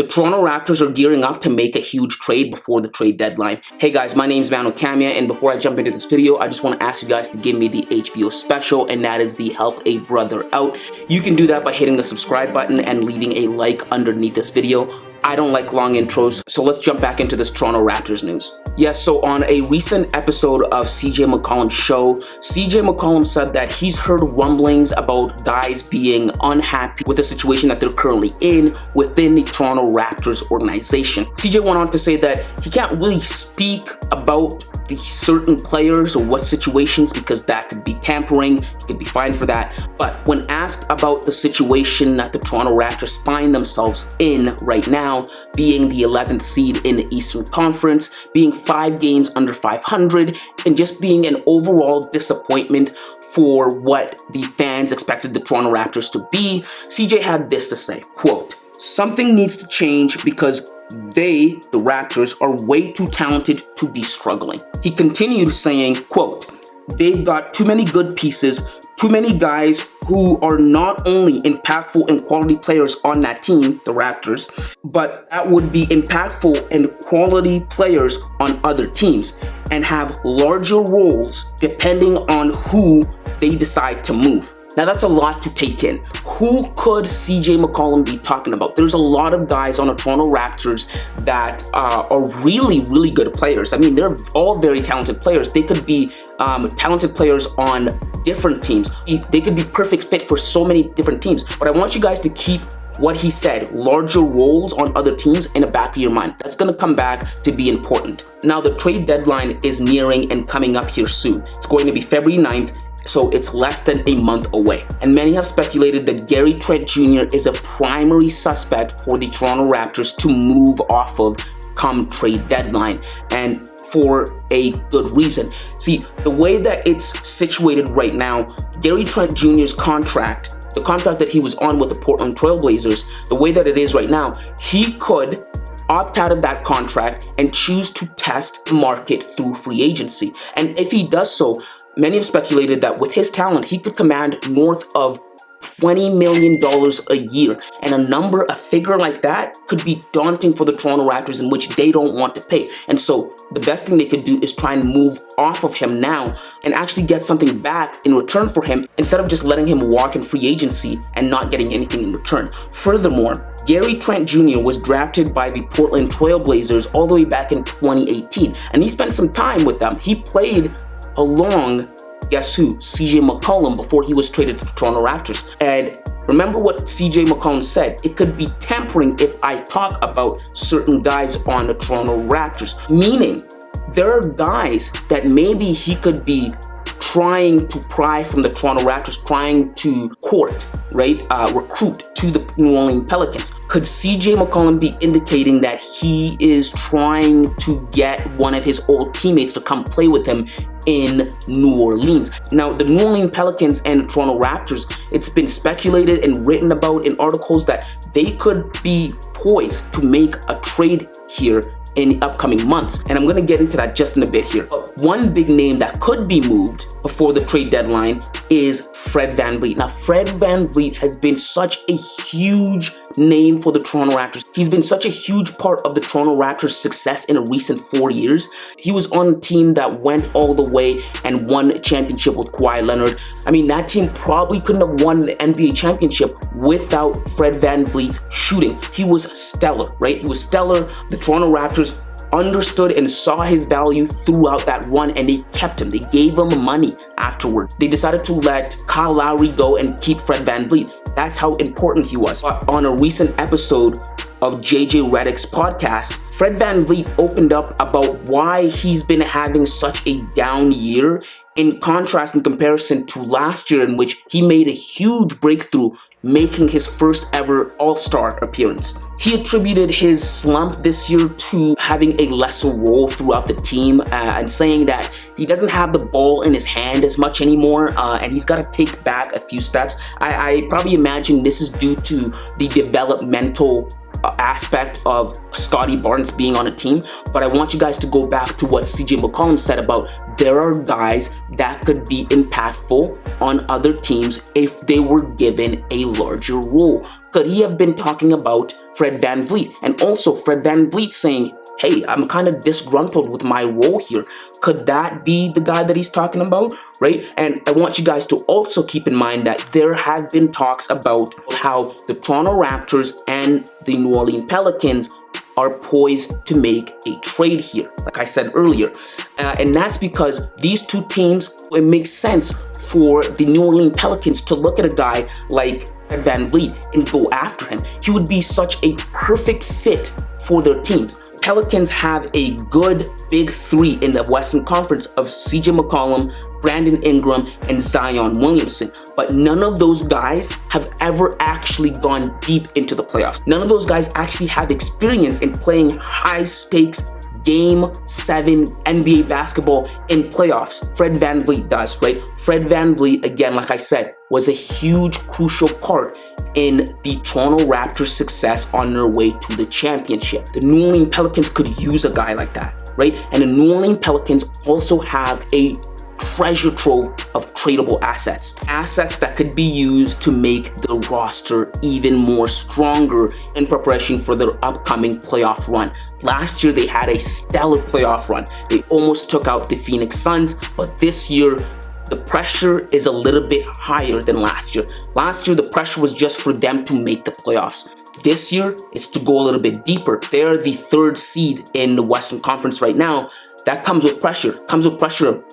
The Toronto Raptors are gearing up to make a huge trade before the trade deadline. Hey guys, my name is Manu Kamia, and before I jump into this video, I just want to ask you guys to give me the HBO special, and that is the Help a Brother Out. You can do that by hitting the subscribe button and leaving a like underneath this video. I don't like long intros, so let's jump back into this Toronto Raptors news. Yes, so on a recent episode of C.J Mccollum's show, C.J Mccollum said that he's heard rumblings about guys being unhappy with the situation that they're currently in within the Toronto Raptors organization. C.J went on to say that he can't really speak about the certain players or what situations because that could be tampering, he could be fined for that. But when asked about the situation that the Toronto Raptors find themselves in right now, being the 11th seed in the Eastern Conference, being 5 games under 500, and just being an overall disappointment for what the fans expected the Toronto Raptors to be, CJ had this to say, quote, "Something needs to change because they, the Raptors, are way too talented to be struggling." He continued saying, quote, "They've got too many good pieces, too many guys who are not only impactful and quality players on that team, the Raptors, but that would be impactful and quality players on other teams and have larger roles depending on who they decide to move." Now that's a lot to take in. Who could CJ McCollum be talking about? There's a lot of guys on the Toronto Raptors that are really, really good players. I mean, they're all very talented players. They could be talented players on different teams. They could be perfect fit for so many different teams. But I want you guys to keep what he said, larger roles on other teams, in the back of your mind. That's going to come back to be important. Now the trade deadline is nearing and coming up here soon. It's going to be February 9th. So it's less than a month away. And many have speculated that Gary Trent Jr. is a primary suspect for the Toronto Raptors to move off of come trade deadline, and for a good reason. See, the way that it's situated right now, Gary Trent Jr.'s contract, the contract that he was on with the Portland Trail Blazers, the way that it is right now, he could opt out of that contract and choose to test the market through free agency. And if he does so, many have speculated that with his talent, he could command north of $20 million a year. And a figure like that could be daunting for the Toronto Raptors, in which they don't want to pay. And so the best thing they could do is try and move off of him now and actually get something back in return for him, instead of just letting him walk in free agency and not getting anything in return. Furthermore, Gary Trent Jr. was drafted by the Portland Trail Blazers all the way back in 2018. And he spent some time with them. He played along, guess who? C.J McCollum, before he was traded to the Toronto Raptors. And remember what C.J McCollum said, it could be tampering if I talk about certain guys on the Toronto Raptors. Meaning, there are guys that maybe he could be trying to pry from the Toronto Raptors, trying to court, right, recruit to the New Orleans Pelicans. Could CJ McCollum be indicating that he is trying to get one of his old teammates to come play with him in New Orleans? Now, the New Orleans Pelicans and the Toronto Raptors, it's been speculated and written about in articles that they could be poised to make a trade here in the upcoming months, and I'm going to get into that just in a bit here. But one big name that could be moved before the trade deadline is Fred Vanvleet. Now, Fred Vanvleet has been such a huge name for the Toronto Raptors. He's been such a huge part of the Toronto Raptors' success in the recent 4 years. He was on a team that went all the way and won a championship with Kawhi Leonard. I mean, that team probably couldn't have won the NBA championship without Fred VanVleet's shooting. He was stellar, right? He was stellar. The Toronto Raptors understood and saw his value throughout that run, and they kept him. They gave him money afterward. They decided to let Kyle Lowry go and keep Fred VanVleet. That's how important he was. But on a recent episode of J.J Reddick's podcast, Fred VanVleet opened up about why he's been having such a down year, in contrast, in comparison to last year, in which he made a huge breakthrough, making his first ever All-Star appearance. He attributed his slump this year to having a lesser role throughout the team, and saying that he doesn't have the ball in his hand as much anymore, and he's got to take back a few steps. I probably imagine this is due to the developmental aspect of Scottie Barnes being on a team, but I want you guys to go back to what C.J Mccollum said about there are guys that could be impactful on other teams if they were given a larger role. Could he have been talking about Fred VanVleet? And also Fred VanVleet saying, hey, I'm kind of disgruntled with my role here. Could that be the guy that he's talking about, right? And I want you guys to also keep in mind that there have been talks about how the Toronto Raptors and the New Orleans Pelicans are poised to make a trade here, like I said earlier. And that's because these two teams, it makes sense for the New Orleans Pelicans to look at a guy like Fred VanVleet and go after him. He would be such a perfect fit for their teams. Pelicans have a good big three in the Western Conference of C.J McCollum, Brandon Ingram, and Zion Williamson. But none of those guys have ever actually gone deep into the playoffs. None of those guys actually have experience in playing high-stakes Game 7 NBA basketball in playoffs. Fred VanVleet does, right? Fred VanVleet, again, like I said, was a huge, crucial part in the Toronto Raptors' success on their way to the championship. The New Orleans Pelicans could use a guy like that, right? And the New Orleans Pelicans also have a treasure trove of tradable assets. Assets that could be used to make the roster even more stronger in preparation for their upcoming playoff run. Last year, they had a stellar playoff run. They almost took out the Phoenix Suns, but this year, the pressure is a little bit higher than last year. Last year, the pressure was just for them to make the playoffs. This year, it's to go a little bit deeper. They're the 3rd seed in the Western Conference right now. That comes with pressure.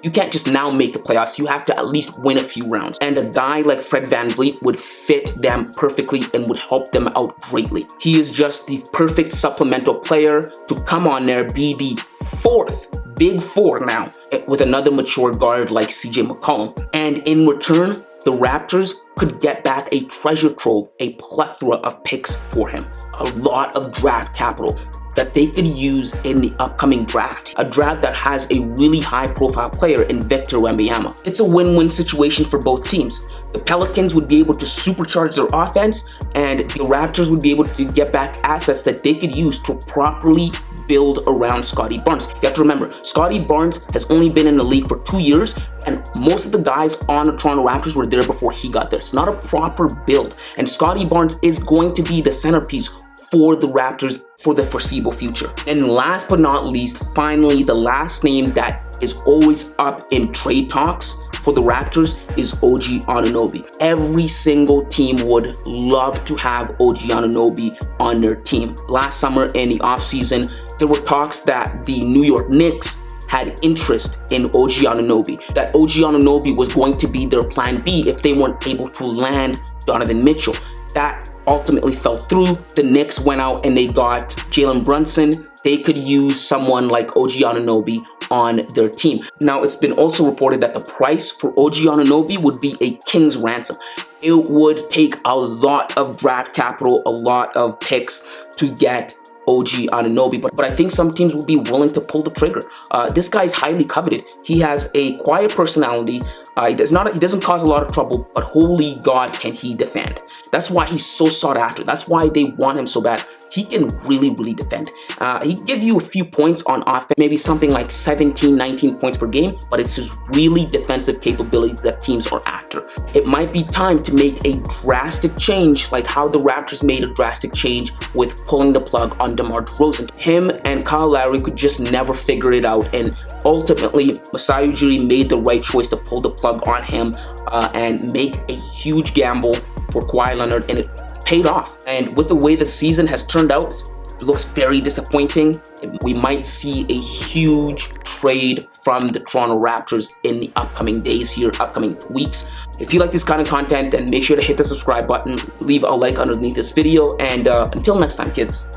You can't just now make the playoffs. You have to at least win a few rounds. And a guy like Fred VanVleet would fit them perfectly and would help them out greatly. He is just the perfect supplemental player to come on there, be the 4th Big 4 now, with another mature guard like C.J McCollum. And in return, the Raptors could get back a treasure trove, a plethora of picks for him. A lot of draft capital that they could use in the upcoming draft. A draft that has a really high-profile player in Victor Wembanyama. It's a win-win situation for both teams. The Pelicans would be able to supercharge their offense, and the Raptors would be able to get back assets that they could use to properly build around Scottie Barnes. You have to remember, Scottie Barnes has only been in the league for 2 years, and most of the guys on the Toronto Raptors were there before he got there. It's not a proper build, and Scottie Barnes is going to be the centerpiece for the Raptors for the foreseeable future. And last but not least, finally, the last name that is always up in trade talks for the Raptors is O.G Anunoby. Every single team would love to have O.G Anunoby on their team. Last summer in the offseason, there were talks that the New York Knicks had interest in O.G Anunoby, that O.G Anunoby was going to be their plan B if they weren't able to land Donovan Mitchell. That ultimately fell through. The Knicks went out and they got Jalen Brunson. They could use someone like O.G Anunoby on their team. Now, it's been also reported that the price for O.G Anunoby would be a king's ransom. It would take a lot of draft capital, a lot of picks to get O.G Anunoby, but I think some teams will be willing to pull the trigger. This guy is highly coveted. He has a quiet personality. He doesn't cause a lot of trouble, but holy God, can he defend. That's why he's so sought after. That's why they want him so bad. He can really, really defend. He can give you a few points on offense, maybe something like 17, 19 points per game, but it's his really defensive capabilities that teams are after. It might be time to make a drastic change, like how the Raptors made a drastic change with pulling the plug on DeMar DeRozan. Him and Kyle Lowry could just never figure it out, and ultimately, Masai Ujiri made the right choice to pull the plug on him and make a huge gamble for Kawhi Leonard, and it paid off. And with the way the season has turned out, it looks very disappointing. We might see a huge trade from the Toronto Raptors in the upcoming days here, upcoming weeks. If you like this kind of content, then make sure to hit the subscribe button, leave a like underneath this video, and until next time, kids.